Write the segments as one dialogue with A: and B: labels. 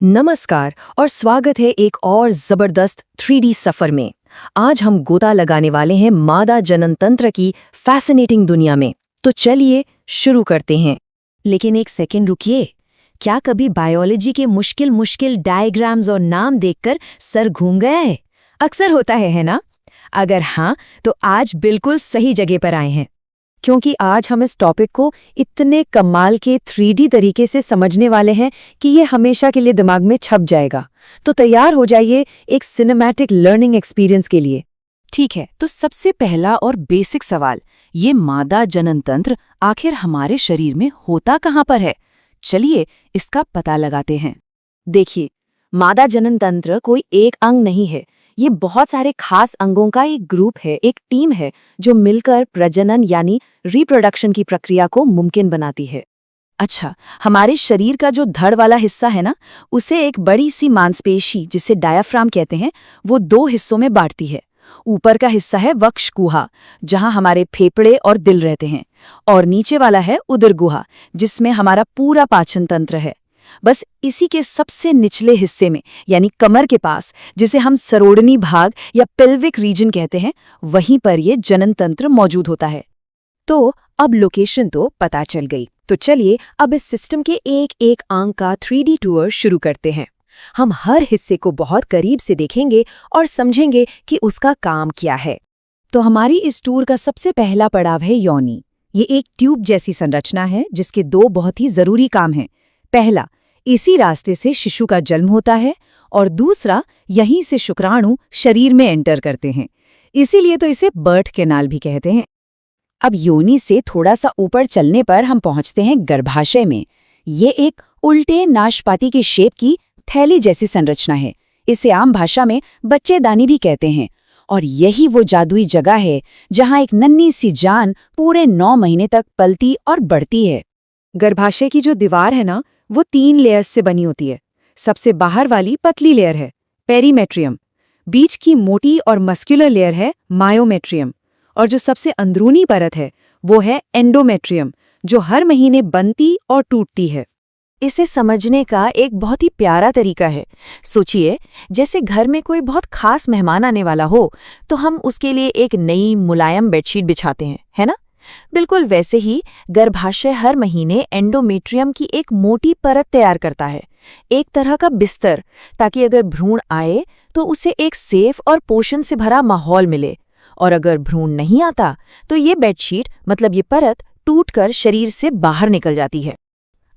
A: नमस्कार और स्वागत है एक और जबरदस्त 3D सफर में। आज हम गोता लगाने वाले हैं मादा जनन तंत्र की फैसिनेटिंग दुनिया में। तो चलिए शुरू करते हैं। लेकिन एक सेकंड रुकिए, क्या कभी बायोलॉजी के मुश्किल मुश्किल डायग्राम्स और नाम देखकर सर घूम गया है? अक्सर होता है ना? अगर हाँ, तो आज बिल्कुल सही जगह पर आए हैं, क्योंकि आज हम इस टॉपिक को इतने कमाल के 3D तरीके से समझने वाले हैं कि ये हमेशा के लिए दिमाग में छप जाएगा। तो तैयार हो जाइए एक सिनेमैटिक लर्निंग एक्सपीरियंस के लिए। ठीक है, तो सबसे पहला और बेसिक सवाल, ये मादा जनन तंत्र आखिर हमारे शरीर में होता कहाँ पर है? चलिए इसका पता लगाते हैं। देखिए, मादा जनन तंत्र कोई एक अंग नहीं है, ये बहुत सारे खास अंगों का एक ग्रुप है, एक टीम है जो मिलकर प्रजनन यानी रिप्रोडक्शन की प्रक्रिया को मुमकिन बनाती है। अच्छा, हमारे शरीर का जो धड़ वाला हिस्सा है ना, उसे एक बड़ी सी मांसपेशी जिसे डायाफ्राम कहते हैं, वो दो हिस्सों में बांटती है। ऊपर का हिस्सा है वक्ष गुहा, जहां हमारे फेफड़े और दिल रहते हैं, और नीचे वाला है उदर गुहा, जिसमें हमारा पूरा पाचन तंत्र है। बस इसी के सबसे निचले हिस्से में, यानी कमर के पास, जिसे हम सरोडनी भाग या पेल्विक रीजन कहते हैं, वहीं पर ये जनन तंत्र मौजूद होता है। तो अब लोकेशन तो पता चल गई, तो चलिए अब इस सिस्टम के एक एक अंग का 3D टूर शुरू करते हैं। हम हर हिस्से को बहुत करीब से देखेंगे और समझेंगे कि उसका काम क्या है। तो हमारी इस टूर का सबसे पहला पड़ाव है योनि। ये एक ट्यूब जैसी संरचना है जिसके दो बहुत ही जरूरी काम हैं। पहला, इसी रास्ते से शिशु का जन्म होता है, और दूसरा, यहीं से शुक्राणु शरीर में एंटर करते हैं। इसीलिए तो इसे बर्थ कैनाल भी कहते हैं। अब योनि से थोड़ा सा ऊपर चलने पर हम पहुंचते हैं गर्भाशय में। ये एक उल्टे नाशपाती की शेप की थैली जैसी संरचना है। इसे आम भाषा में बच्चेदानी भी कहते हैं, और यही वो जादुई जगह है जहां एक नन्ही सी जान पूरे 9 महीने तक पलती और बढ़ती है। गर्भाशय की जो दीवार है ना, वो 3 लेयर्स से बनी होती है। सबसे बाहर वाली पतली लेयर है पेरीमेट्रियम, बीच की मोटी और मस्कुलर लेयर है मायोमेट्रियम, और जो सबसे अंदरूनी परत है वो है एंडोमेट्रियम, जो हर महीने बनती और टूटती है। इसे समझने का एक बहुत ही प्यारा तरीका है। सोचिए, जैसे घर में कोई बहुत खास मेहमान आने वाला हो, तो हम उसके लिए एक नई मुलायम बेडशीट बिछाते हैं, है ना? बिल्कुल वैसे ही गर्भाशय हर महीने एंडोमेट्रियम की एक मोटी परत तैयार करता है, एक तरह का बिस्तर, ताकि अगर भ्रूण आए तो उसे एक सेफ और पोषण से भरा माहौल मिले। और अगर भ्रूण नहीं आता तो ये बेडशीट, मतलब ये परत, टूटकर शरीर से बाहर निकल जाती है।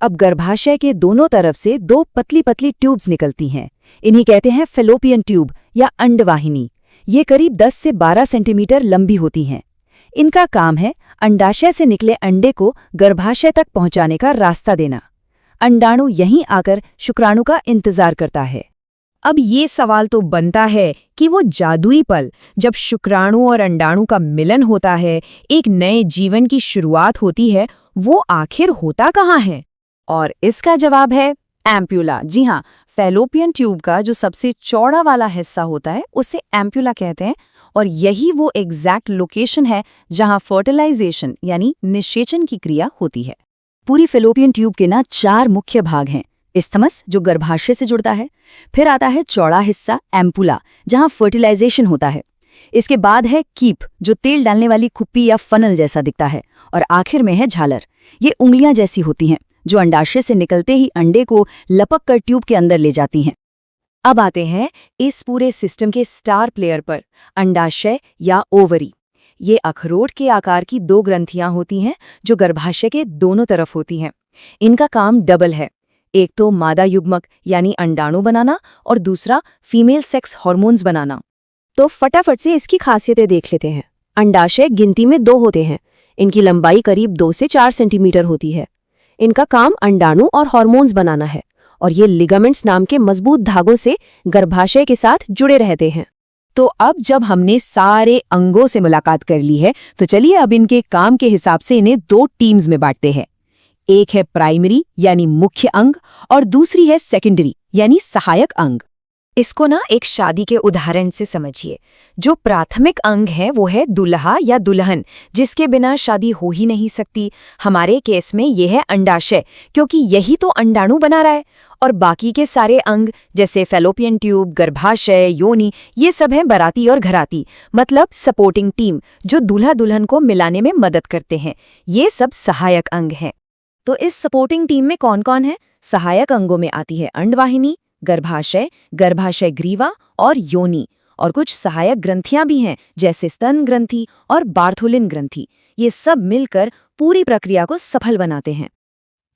A: अब गर्भाशय के दोनों तरफ से 2 पतली पतली ट्यूब्स निकलती हैं। इन्हीं कहते हैं फैलोपियन ट्यूब या अंडवाहिनी। ये करीब 10 से 12 सेंटीमीटर लंबी होती हैं। इनका काम है अंडाशय से निकले अंडे को गर्भाशय तक पहुंचाने का रास्ता देना। अंडाणु यहीं आकर शुक्राणु का इंतजार करता है। अब ये सवाल तो बनता है कि वो जादुई पल जब शुक्राणु और अंडाणु का मिलन होता है, एक नए जीवन की शुरुआत होती है, वो आखिर होता कहाँ है? और इसका जवाब है एम्प्यूला। जी हाँ, फैलोपियन ट्यूब का जो सबसे चौड़ा वाला हिस्सा होता है उसे एम्प्यूला कहते हैं, और यही वो एग्जैक्ट लोकेशन है जहां फर्टिलाइजेशन यानी निषेचन की क्रिया होती है। पूरी फैलोपियन ट्यूब के 4 मुख्य भाग हैं। इस्थमस, जो गर्भाशय से जुड़ता है, फिर आता है चौड़ा हिस्सा एम्पुला, जहां फर्टिलाइजेशन होता है। इसके बाद है कीप, जो तेल डालने वाली कुप्पी या फनल जैसा दिखता है, और आखिर में है झालर। ये उंगलियां जैसी होती हैं जो अंडाशय से निकलते ही अंडे को लपक कर ट्यूब के अंदर ले जाती हैं। अब आते हैं इस पूरे सिस्टम के स्टार प्लेयर पर, अंडाशय या ओवरी। ये अखरोट के आकार की 2 ग्रंथियां होती हैं जो गर्भाशय के दोनों तरफ होती हैं। इनका काम डबल है, एक तो मादा युग्मक यानी अंडाणु बनाना, और दूसरा फीमेल सेक्स हार्मोन्स बनाना। तो फटाफट से इसकी खासियतें देख लेते हैं। अंडाशय गिनती में 2 होते हैं। इनकी लंबाई करीब 2 से 4 सेंटीमीटर होती है। इनका काम अंडाणु और हार्मोन्स बनाना है, और ये लिगामेंट्स नाम के मजबूत धागों से गर्भाशय के साथ जुड़े रहते हैं। तो अब जब हमने सारे अंगों से मुलाकात कर ली है, तो चलिए अब इनके काम के हिसाब से इन्हें 2 टीम्स में बांटते हैं। एक है प्राइमरी यानी मुख्य अंग, और दूसरी है सेकेंडरी यानी सहायक अंग। इसको ना एक शादी के उदाहरण से समझिए। जो प्राथमिक अंग है वो है दूल्हा या दुल्हन, जिसके बिना शादी हो ही नहीं सकती। हमारे केस में ये है अंडाशय, क्योंकि यही तो अंडाणु बना रहा है। और बाकी के सारे अंग जैसे फैलोपियन ट्यूब, गर्भाशय, योनि, ये सब हैं बाराती और घराती, मतलब सपोर्टिंग टीम, जो दूल्हा दुल्हन को मिलाने में मदद करते हैं। ये सब सहायक अंग हैं। तो इस सपोर्टिंग टीम में कौन कौन है? सहायक अंगों में आती है अंडवाहिनी, गर्भाशय, गर्भाशय ग्रीवा और योनि। और कुछ सहायक ग्रंथियां भी हैं, जैसे स्तन ग्रंथि और बार्थोलिन ग्रंथि। ये सब मिलकर पूरी प्रक्रिया को सफल बनाते हैं।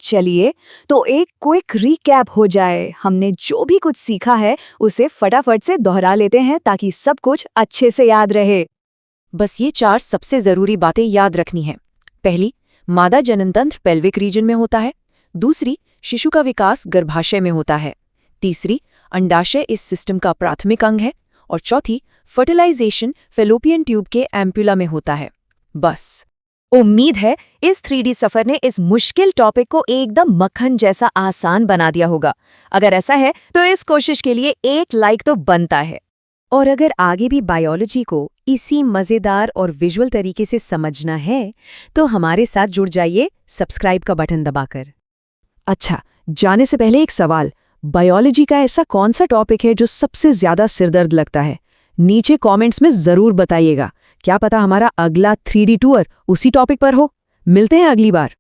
A: चलिए, तो एक क्विक रिकैप हो जाए। हमने जो भी कुछ सीखा है उसे फटाफट से दोहरा लेते हैं ताकि सब कुछ अच्छे से याद रहे। बस ये 4 सबसे जरूरी बातें याद रखनी हैं। पहली, मादा जननतंत्र पेल्विक रीजन में होता है। दूसरी, शिशु का विकास गर्भाशय में होता है। तीसरी, अंडाशय इस सिस्टम का प्राथमिक अंग है। और चौथी, फर्टिलाइजेशन फैलोपियन ट्यूब के एम्पुला में होता है। बस। उम्मीद है इस 3D सफर ने इस मुश्किल टॉपिक को एकदम मक्खन जैसा आसान बना दिया होगा। अगर ऐसा है तो इस कोशिश के लिए एक लाइक तो बनता है। और अगर आगे भी बायोलॉजी को इसी मज़ेदार और विजुअल तरीके से समझना है तो हमारे साथ जुड़ जाइए सब्सक्राइब का बटन दबाकर। अच्छा, जाने से पहले एक सवाल, बायोलॉजी का ऐसा कौन सा टॉपिक है जो सबसे ज्यादा सिरदर्द लगता है? नीचे कमेंट्स में जरूर बताइएगा। क्या पता हमारा अगला 3D टूर उसी टॉपिक पर हो। मिलते हैं अगली बार।